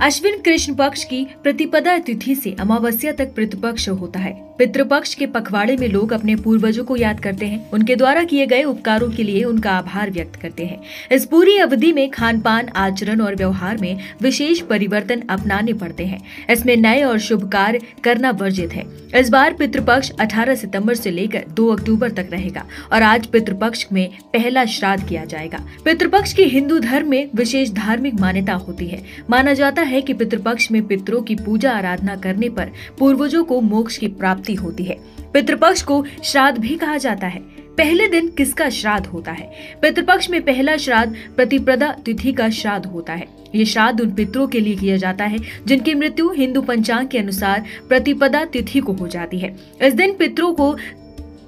अश्विन कृष्ण पक्ष की प्रतिपदा तिथि से अमावस्या तक पितृपक्ष होता है। पितृपक्ष के पखवाड़े में लोग अपने पूर्वजों को याद करते हैं, उनके द्वारा किए गए उपकारों के लिए उनका आभार व्यक्त करते हैं। इस पूरी अवधि में खान पान, आचरण और व्यवहार में विशेष परिवर्तन अपनाने पड़ते हैं। इसमें नए और शुभ कार्य करना वर्जित है। इस बार पितृपक्ष 18 सितंबर से लेकर 2 अक्टूबर तक रहेगा और आज पितृपक्ष में पहला श्राद्ध किया जाएगा। पितृपक्ष की हिंदू धर्म में विशेष धार्मिक मान्यता होती है। माना जाता है कि पितृपक्ष में पितरों की पूजा आराधना करने पर पूर्वजों को मोक्ष की प्राप्ति होती है। पितृपक्ष को श्राद्ध भी कहा जाता है। पहले दिन किसका श्राद्ध होता है? पितृपक्ष में पहला श्राद्ध प्रतिपदा तिथि का श्राद्ध होता है। ये श्राद्ध उन पितरों के लिए किया जाता है जिनकी मृत्यु हिंदू पंचांग के अनुसार प्रतिपदा तिथि को हो जाती है। इस दिन पितरों को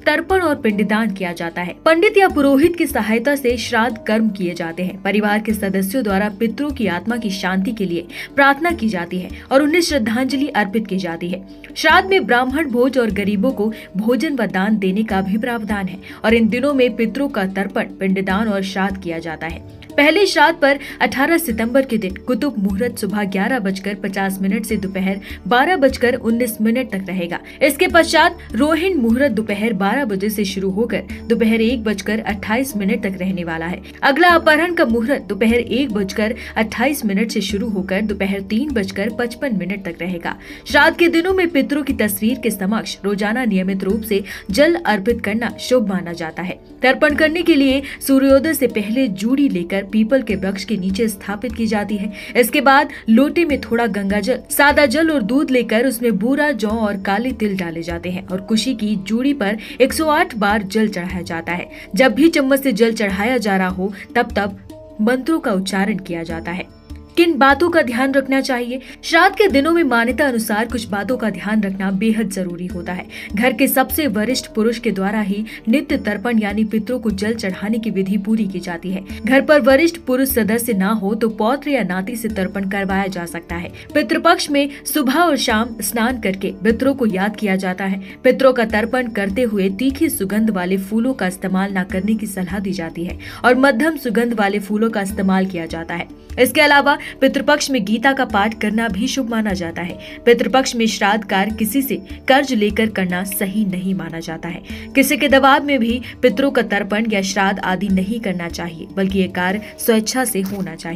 तर्पण और पिंडदान किया जाता है। पंडित या पुरोहित की सहायता से श्राद्ध कर्म किए जाते हैं। परिवार के सदस्यों द्वारा पितरों की आत्मा की शांति के लिए प्रार्थना की जाती है और उन्हें श्रद्धांजलि अर्पित की जाती है। श्राद्ध में ब्राह्मण भोज और गरीबों को भोजन व दान देने का भी प्रावधान है और इन दिनों में पितरों का तर्पण, पिंडदान और श्राद्ध किया जाता है। पहले श्राद्ध पर 18 सितंबर के दिन कुतुब मुहूर्त सुबह 11:50 से दोपहर 12:19 तक रहेगा। इसके पश्चात रोहिणी मुहूर्त दोपहर 12 बजे से शुरू होकर दोपहर 1:28 तक रहने वाला है। अगला अपहरण का मुहूर्त दोपहर 1:28 से शुरू होकर दोपहर 3:55 तक रहेगा। श्राद्ध के दिनों में पितरों की तस्वीर के समक्ष रोजाना नियमित रूप से जल अर्पित करना शुभ माना जाता है। तर्पण करने के लिए सूर्योदय से पहले जूड़ी लेकर पीपल के वृक्ष के नीचे स्थापित की जाती है। इसके बाद लोटे में थोड़ा गंगा जल, सादा जल और दूध लेकर उसमें बूरा, जौ और काले तिल डाले जाते हैं और कुशी की जूड़ी पर 108 बार जल चढ़ाया जाता है। जब भी चम्मच से जल चढ़ाया जा रहा हो तब मंत्रों का उच्चारण किया जाता है। किन बातों का ध्यान रखना चाहिए? श्राद्ध के दिनों में मान्यता अनुसार कुछ बातों का ध्यान रखना बेहद जरूरी होता है। घर के सबसे वरिष्ठ पुरुष के द्वारा ही नित्य तर्पण यानी पितरों को जल चढ़ाने की विधि पूरी की जाती है। घर पर वरिष्ठ पुरुष सदस्य ना हो तो पौत्र या नाती से तर्पण करवाया जा सकता है। पितृपक्ष में सुबह और शाम स्नान करके पितरों को याद किया जाता है। पितरों का तर्पण करते हुए तीखी सुगंध वाले फूलों का इस्तेमाल न करने की सलाह दी जाती है और मध्यम सुगंध वाले फूलों का इस्तेमाल किया जाता है। इसके अलावा पितृपक्ष में गीता का पाठ करना भी शुभ माना जाता है। पितृपक्ष में श्राद्ध कार्य किसी से कर्ज लेकर करना सही नहीं माना जाता है। किसी के दबाव में भी पितरों का तर्पण या श्राद्ध आदि नहीं करना चाहिए, बल्कि ये कार्य स्वेच्छा से होना चाहिए।